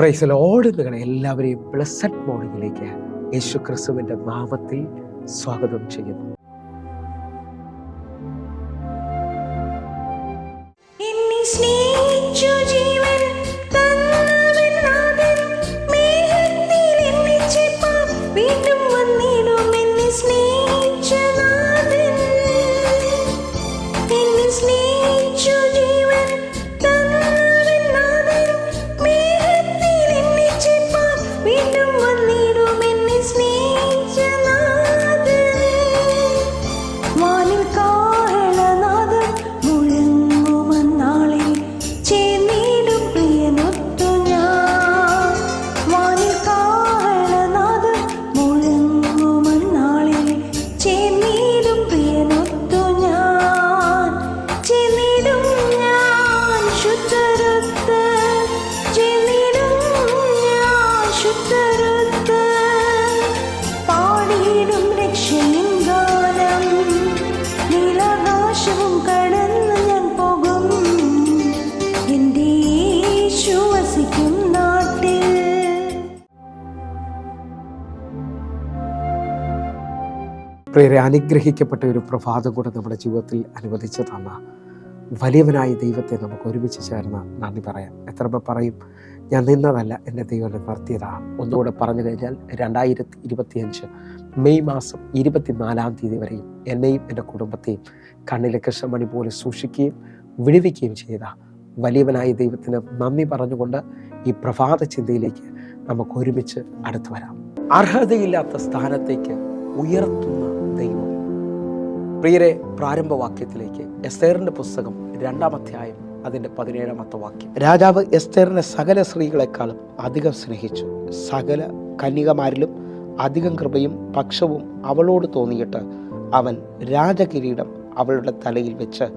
Praise Lord. നിങ്ങളെ എല്ലാവരെയും blessed മോർണിംഗിലേക്ക് യേശു ക്രിസ്തുവിൻ്റെ നാമത്തിൽ സ്വാഗതം ചെയ്യുന്നു. പ്രിയരെ, അനുഗ്രഹിക്കപ്പെട്ട ഒരു പ്രഭാതം കൂടെ നമ്മുടെ ജീവിതത്തിൽ അനുവദിച്ചു തന്ന വലിയവനായ ദൈവത്തെ നമുക്ക് ഒരുമിച്ച് ചേർന്ന് നന്ദി പറയാം. എത്ര പേർ പറയും, ഞാൻ നിന്നതല്ല, എൻ്റെ ദൈവം നിർത്തിയതാണ്? ഒന്നുകൂടെ പറഞ്ഞു കഴിഞ്ഞാൽ 2025 മെയ് മാസം 24 വരെയും എന്നെയും എൻ്റെ കുടുംബത്തെയും കണ്ണിലെ കൃഷ്ണമണി പോലെ സൂക്ഷിക്കുകയും വിടുവിക്കുകയും ചെയ്ത വലിയവനായ ദൈവത്തിന് നന്ദി പറഞ്ഞുകൊണ്ട് ഈ പ്രഭാത ചിന്തയിലേക്ക് നമുക്ക് ഒരുമിച്ച് അടുത്തു വരാം. അർഹതയില്ലാത്ത സ്ഥാനത്തേക്ക് ഉയർത്തുന്ന ദൈവം. പ്രിയരെ, പ്രാരംഭവാക്യത്തിലേക്ക് എസ്തേറിന്റെ പുസ്തകം 2-ാം അധ്യായം അതിൻ്റെ 17-ാമത്തെ വാക്യം. രാജാവ് എസ്തേറിനെ സകല സ്ത്രീകളെക്കാളും അധികം സ്നേഹിച്ചു. സകല കന്യകമാരിലും അധികം കൃപയും പക്ഷവും അവളോട് തോന്നിയിട്ട് അവൻ രാജകിരീടം അവളുടെ തലയിൽ വെച്ച്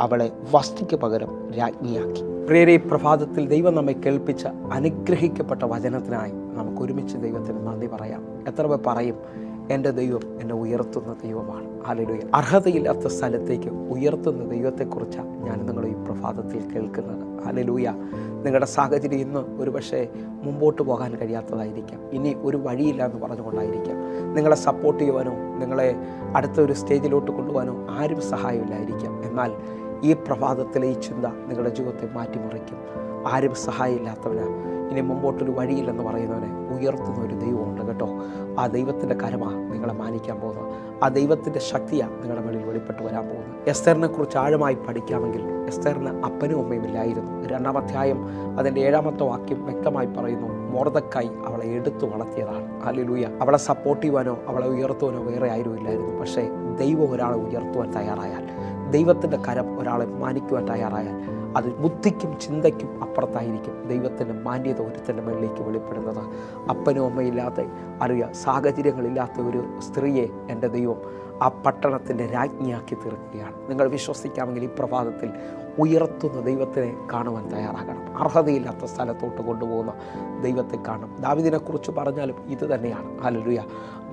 അവളെ വസ്തിക്ക് പകരം രാജ്ഞിയാക്കി. പ്രിയരെ, പ്രഭാതത്തിൽ ദൈവം നമ്മെ കേൾപ്പിച്ച അനുഗ്രഹിക്കപ്പെട്ട വചനത്തിനായി നമുക്ക് ഒരുമിച്ച് ദൈവത്തിന് നന്ദി പറയാം. എത്ര പേർ പറയും, എൻ്റെ ദൈവം എന്നെ ഉയർത്തുന്ന ദൈവമാണ്? ഹല്ലേലൂയ. അർഹതയില്ലാത്ത സ്ഥലത്തേക്ക് ഉയർത്തുന്ന ദൈവത്തെക്കുറിച്ചാണ് ഞാൻ നിങ്ങൾ ഈ പ്രഭാതത്തിൽ കേൾക്കുന്നത്. ഹല്ലേലൂയ. നിങ്ങളുടെ സാഹചര്യം ഇന്ന് ഒരുപക്ഷെ മുമ്പോട്ട് പോകാൻ കഴിയാത്തതായിരിക്കാം. ഇനി ഒരു വഴിയില്ല എന്ന് പറഞ്ഞുകൊണ്ടായിരിക്കാം. നിങ്ങളെ സപ്പോർട്ട് ചെയ്യുവാനോ നിങ്ങളെ അടുത്ത ഒരു സ്റ്റേജിലോട്ട് കൊണ്ടുപോകാനോ ആരും സഹായമില്ലായിരിക്കാം. എന്നാൽ ഈ പ്രഭാതത്തിലെ ഈ ചിന്ത നിങ്ങളുടെ ജീവിതത്തെ മാറ്റിമറിക്കും. ആരും സഹായമില്ലാത്തവന്, ഇനി മുമ്പോട്ടൊരു വഴിയില്ലെന്ന് പറയുന്നവനെ ഉയർത്തുന്ന ഒരു ദൈവമുണ്ട് കേട്ടോ. ആ ദൈവത്തിൻ്റെ കരമാണ് നിങ്ങളെ മാനിക്കാൻ പോകുന്നത്. ആ ദൈവത്തിൻ്റെ ശക്തിയാണ് നിങ്ങളുടെ മേളിൽ വെളിപ്പെട്ട് വരാൻ പോകുന്നത്. എസ്തേറിനെ കുറിച്ച് ആഴമായി പഠിക്കാമെങ്കിൽ എസ്തേറിന് അപ്പനും അമ്മയും ഇല്ലായിരുന്നു. 2-ാം അധ്യായം അതിൻ്റെ 7-ാമത്തെ വാക്യം വ്യക്തമായി പറയുന്നു, മൊർദെഖായി അവളെ എടുത്തു വളർത്തിയതാണ്. ഹല്ലേലൂയ. അവളെ സപ്പോർട്ട് ചെയ്യുവാനോ അവളെ ഉയർത്തുവാനോ വേറെ ആരും ഇല്ലായിരുന്നു. പക്ഷേ ദൈവം ഒരാളെ ഉയർത്തുവാൻ തയ്യാറായാൽ, ദൈവത്തിൻ്റെ കരം ഒരാളെ മാനിക്കുവാൻ തയ്യാറായാൽ, അത് ബുദ്ധിക്കും ചിന്തയ്ക്കും അപ്പുറത്തായിരിക്കും ദൈവത്തിൻ്റെ മാന്യത ഒരുത്തൻ്റെ മേളിലേക്ക് വെളിപ്പെടുന്നത്. അപ്പനും അമ്മയില്ലാത്ത, അറിയാം, സാഹചര്യങ്ങളില്ലാത്ത ഒരു സ്ത്രീയെ എൻ്റെ ദൈവം ആ പട്ടണത്തിൻ്റെ രാജ്ഞിയാക്കി തീർക്കുകയാണ്. നിങ്ങൾ വിശ്വസിക്കാമെങ്കിൽ ഈ പ്രഭാതത്തിൽ ഉയർത്തുന്ന ദൈവത്തിനെ കാണുവാൻ തയ്യാറാകണം. അർഹതയില്ലാത്ത സ്ഥലത്തോട്ട് കൊണ്ടുപോകുന്ന ദൈവത്തെ കാണണം. ദാവീദിനെക്കുറിച്ച് പറഞ്ഞാലും ഇത് തന്നെയാണ്. ഹല്ലേലൂയ.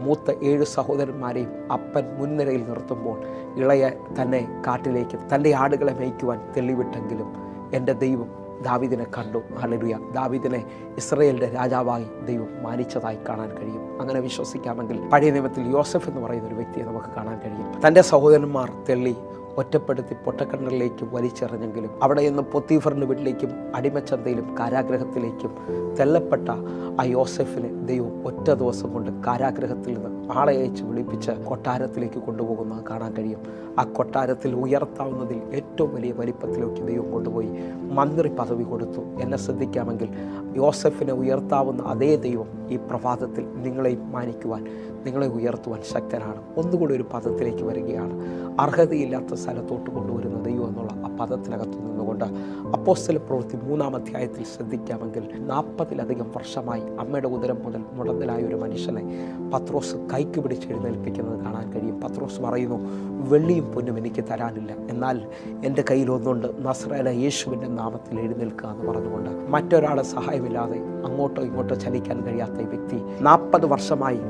മൂത്ത 7 സഹോദരന്മാരെയും അപ്പൻ മുൻനിരയിൽ നിർത്തുമ്പോൾ ഇളയ തന്നെ കാട്ടിലേക്ക് തൻ്റെ ആടുകളെ മേയ്ക്കുവാൻ തെളിവിട്ടെങ്കിലും എൻ്റെ ദൈവം ദാവീദിനെ കണ്ടു. ഹല്ലേലൂയ. ദാവീദിനെ ഇസ്രായേലിൻ്റെ രാജാവായി ദൈവം മാനിച്ചതായി കാണാൻ കഴിയും. അങ്ങനെ വിശ്വസിക്കാമെങ്കിൽ പഴയ നിയമത്തിൽ യോസഫ് എന്ന് പറയുന്ന ഒരു വ്യക്തിയെ നമുക്ക് കാണാൻ കഴിയും. തൻ്റെ സഹോദരന്മാർ തെള്ളി ഒറ്റപ്പെടുത്തി പൊട്ടക്കിണറിലേക്ക് വലിച്ചെറിഞ്ഞെങ്കിലും അവിടെ നിന്ന് പൊത്തീഫറിൻ്റെ വീട്ടിലേക്കും അടിമച്ചന്തയിലും കാരാഗ്രഹത്തിലേക്കും തെല്ലപ്പെട്ട ആ യോസെഫിനെ ദൈവം ഒറ്റ ദിവസം കൊണ്ട് കാരാഗ്രഹത്തിൽ നിന്ന് ആളെ അയച്ച് വിളിപ്പിച്ച് കൊട്ടാരത്തിലേക്ക് കൊണ്ടുപോകുന്നത് കാണാൻ കഴിയും. ആ കൊട്ടാരത്തിൽ ഉയർത്താവുന്നതിൽ ഏറ്റവും വലിയ വലിപ്പത്തിലേക്ക് ദൈവം കൊണ്ടുപോയി മന്ത്രി പദവി കൊടുത്തു. എന്നെ ശ്രദ്ധിക്കാമെങ്കിൽ യോസെഫിനെ ഉയർത്താവുന്ന അതേ ദൈവം ഈ പ്രഭാതത്തിൽ നിങ്ങളെ മാനിക്കുവാൻ, നിങ്ങളെ ഉയർത്തുവാൻ ശക്തനാണ്. ഒന്നുകൂടി ഒരു പദത്തിലേക്ക് വരികയാണ്. അർഹതയില്ലാത്ത സ്ഥലത്തോട്ട് കൊണ്ടുവരുന്ന ദൈവം എന്നുള്ള ആ പദത്തിനകത്ത് നിന്നുകൊണ്ട് അപ്പോസ്തല പ്രവൃത്തി 3-ാം അധ്യായത്തിൽ ശ്രദ്ധിക്കാമെങ്കിൽ 40-ലധികം വർഷമായി അമ്മയുടെ ഉദരം മുതൽ മുടന്തലായ ഒരു മനുഷ്യനെ പത്രോസ് കൈക്ക് പിടിച്ച് എഴുന്നേൽപ്പിക്കുന്നത് കാണാൻ കഴിയും. പത്രോസ് പറയുന്നു, വെള്ളിയും പൊന്നും എനിക്ക് തരാനില്ല, എന്നാൽ എൻ്റെ കയ്യിൽ ഒന്നുണ്ട്, നസ്രായനായ യേശുവിൻ്റെ നാമത്തിൽ എഴുന്നേൽക്കുക എന്ന് പറഞ്ഞുകൊണ്ട് മറ്റൊരാളെ സഹായമില്ലാതെ അങ്ങോട്ടോ ഇങ്ങോട്ടോ ചലിക്കാൻ കഴിയാത്ത ഈ വ്യക്തി 40 വർഷമായി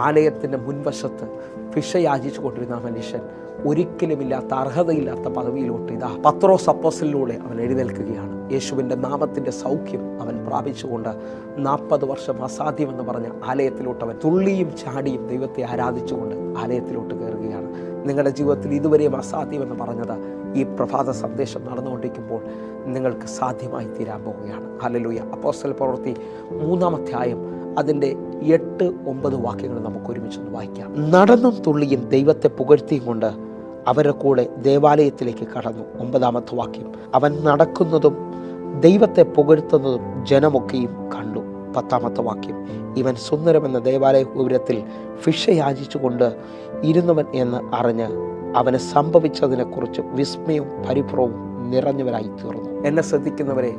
ആലയത്തിൻ്റെ മുൻവശത്ത് ഭിക്ഷ യാചിച്ചു കൊണ്ടിരുന്ന മനുഷ്യൻ ഒരിക്കലുമില്ലാത്ത അർഹതയില്ലാത്ത പദവിയിലോട്ട് ഇതാ പത്രോസ് അപ്പോസ്തലനിലൂടെ അവൻ എഴുന്നേൽക്കുകയാണ്. യേശുവിൻ്റെ നാമത്തിൻ്റെ സൗഖ്യം അവൻ പ്രാപിച്ചുകൊണ്ട് 40 വർഷം അസാധ്യമെന്ന് പറഞ്ഞ ആലയത്തിലോട്ട് അവൻ തുള്ളിയും ചാടിയും ദൈവത്തെ ആരാധിച്ചുകൊണ്ട് ആലയത്തിലോട്ട് കയറുകയാണ്. നിങ്ങളുടെ ജീവിതത്തിൽ ഇതുവരെയും അസാധ്യമെന്ന് പറഞ്ഞത് ഈ പ്രഭാത സന്ദേശം നടന്നുകൊണ്ടിരിക്കുമ്പോൾ നിങ്ങൾക്ക് സാധ്യമായി തീരാൻ പോവുകയാണ്. ഹല്ലേലൂയ. അപ്പോസ്തല പ്രവൃത്തി 3-ാം അധ്യായം അതിൻ്റെ 8-9 വാക്യങ്ങൾ നമുക്ക് ഒരുമിച്ചൊന്ന് വായിക്കാം. നടന്നും തുള്ളിയും ദൈവത്തെ പുകഴ്ത്തിയും കൊണ്ട് അവരുടെ കൂടെ ദേവാലയത്തിലേക്ക് കടന്നു. 9-ാമത്തെ വാക്യം, അവൻ നടക്കുന്നതും ദൈവത്തെ പുകഴ്ത്തുന്നതും ജനമൊക്കെയും കണ്ടു. 10-ാമത്തെ വാക്യം, ഇവൻ സുന്ദരമെന്ന ദേവാലയ ഗോപുരത്തിൽ ഭിക്ഷ യാചിച്ചുകൊണ്ട് ഇരുന്നവൻ എന്ന് അറിഞ്ഞ് അവന് സംഭവിച്ചതിനെക്കുറിച്ച് വിസ്മയവും പരിഭ്രമവും നിറഞ്ഞവരായി തീർന്നു. എന്നെ ശ്രദ്ധിക്കുന്നവരെ,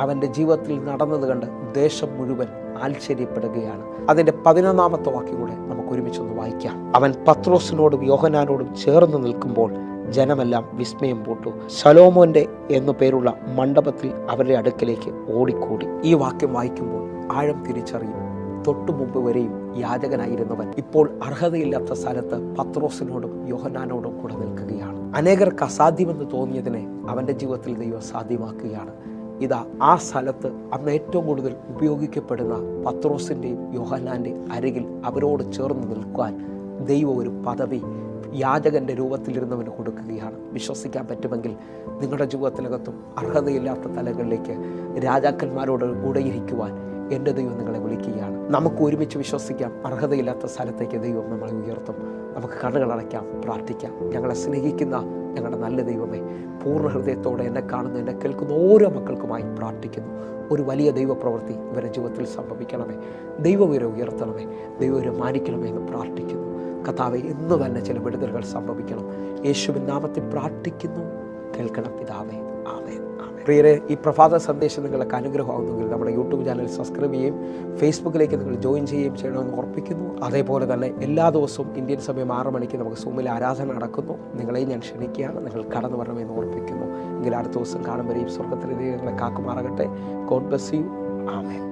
അവൻ്റെ ജീവിതത്തിൽ നടന്നത് കണ്ട് ദേശം മുഴുവൻ ആശ്ചര്യപ്പെടുകയാണ്. അതിൻ്റെ 11-ാമത്തെ വാക്യം കൂടെ നമുക്ക് ഒരുമിച്ചൊന്ന് വായിക്കാം. അവൻ പത്രോസിനോടും യോഹന്നാനോടും ചേർന്ന് നിൽക്കുമ്പോൾ ജനമെല്ലാം വിസ്മയം പൂട്ടു. ശലോമോന്റെ എന്നു പേരുള്ള മണ്ഡപത്തിൽ അവരുടെ അടുക്കലേക്ക് ഓടിക്കൂടി. ഈ വാക്യം വായിക്കുമ്പോൾ ആഴം തിരിച്ചറിയും. തൊട്ടു മുമ്പ് വരെയും യാചകനായിരുന്നവൻ ഇപ്പോൾ അർഹതയില്ലാത്ത സ്ഥലത്ത് പത്രോസിനോടും യോഹന്നാനോടും കൂടെ നിൽക്കുകയാണ്. അനേകർക്ക് അസാധ്യമെന്ന് തോന്നിയതിനെ അവൻ്റെ ജീവിതത്തിൽ ദൈവം സാധ്യമാക്കുകയാണ്. ഇതാ ആ സ്ഥലത്ത് അന്ന് ഏറ്റവും കൂടുതൽ ഉപയോഗിക്കപ്പെടുന്ന പത്രോസിൻ്റെയും യോഹന്നാൻ്റെയും അരികിൽ അവരോട് ചേർന്ന് നിൽക്കുവാൻ ദൈവം ഒരു പദവി യാചകൻ്റെ രൂപത്തിലിരുന്നവന് കൊടുക്കുകയാണ്. വിശ്വസിക്കാൻ പറ്റുമെങ്കിൽ നിങ്ങളുടെ ജീവിതത്തിനകത്തും അർഹതയില്ലാത്ത തലങ്ങളിലേക്ക് രാജാക്കന്മാരോട് കൂടെ ഇരിക്കുവാൻ എൻ്റെ ദൈവം നിങ്ങളെ വിളിക്കുകയാണ്. നമുക്ക് ഒരുമിച്ച് വിശ്വസിക്കാം. അർഹതയില്ലാത്ത സ്ഥലത്തേക്ക് ദൈവം നമ്മളെ ഉയർത്തും. നമുക്ക് കണ്ണുകളടയ്ക്കാം, പ്രാർത്ഥിക്കാം. ഞങ്ങളെ സ്നേഹിക്കുന്ന ഞങ്ങളുടെ നല്ല ദൈവമേ, പൂർണ്ണ ഹൃദയത്തോടെ എന്നെ കാണുന്ന എന്നെ കേൾക്കുന്ന ഓരോ മക്കൾക്കുമായി പ്രാർത്ഥിക്കുന്നു. ഒരു വലിയ ദൈവപ്രവൃത്തി ഇവരുടെ ജീവിതത്തിൽ സംഭവിക്കണമേ. ദൈവം ഇവരെ ഉയർത്തണമേ. ദൈവം ഇവരെ മാനിക്കണമേ എന്ന് പ്രാർത്ഥിക്കുന്നു. കർത്താവേ, ഇന്ന് തന്നെ ചില വിടുതലുകൾ സംഭവിക്കണം. യേശുവിൻ നാമത്തിൽ പ്രാർത്ഥിക്കുന്നു. കേൾക്കണം പിതാവേ. ആമേൻ. പ്രിയരെ, ഈ പ്രഭാത സന്ദേശം നിങ്ങൾക്ക് അനുഗ്രഹമാകുന്നെങ്കിൽ നമ്മുടെ യൂട്യൂബ് ചാനൽ സബ്സ്ക്രൈബ് ചെയ്യുകയും ഫേസ്ബുക്കിലേക്ക് നിങ്ങൾ ജോയിൻ ചെയ്യുകയും ചെയ്യണമെന്ന് ഓർപ്പിക്കുന്നു. അതേപോലെ തന്നെ എല്ലാ ദിവസവും ഇന്ത്യൻ സമയം 6 മണിക്ക് നമുക്ക് സൂമിൽ ആരാധന നടക്കുന്നു. നിങ്ങളെയും ഞാൻ ക്ഷണിക്കുകയാണ്. നിങ്ങൾ കടന്നു വരണമെന്ന് ഓർപ്പിക്കുന്നു. എങ്കിൽ അടുത്ത ദിവസം കാണും വരെയും സ്വർഗ്ഗത്തിലെ ദൈവങ്ങളെ കാക്കുമാറാകട്ടെ. God bless you. ആമേൻ.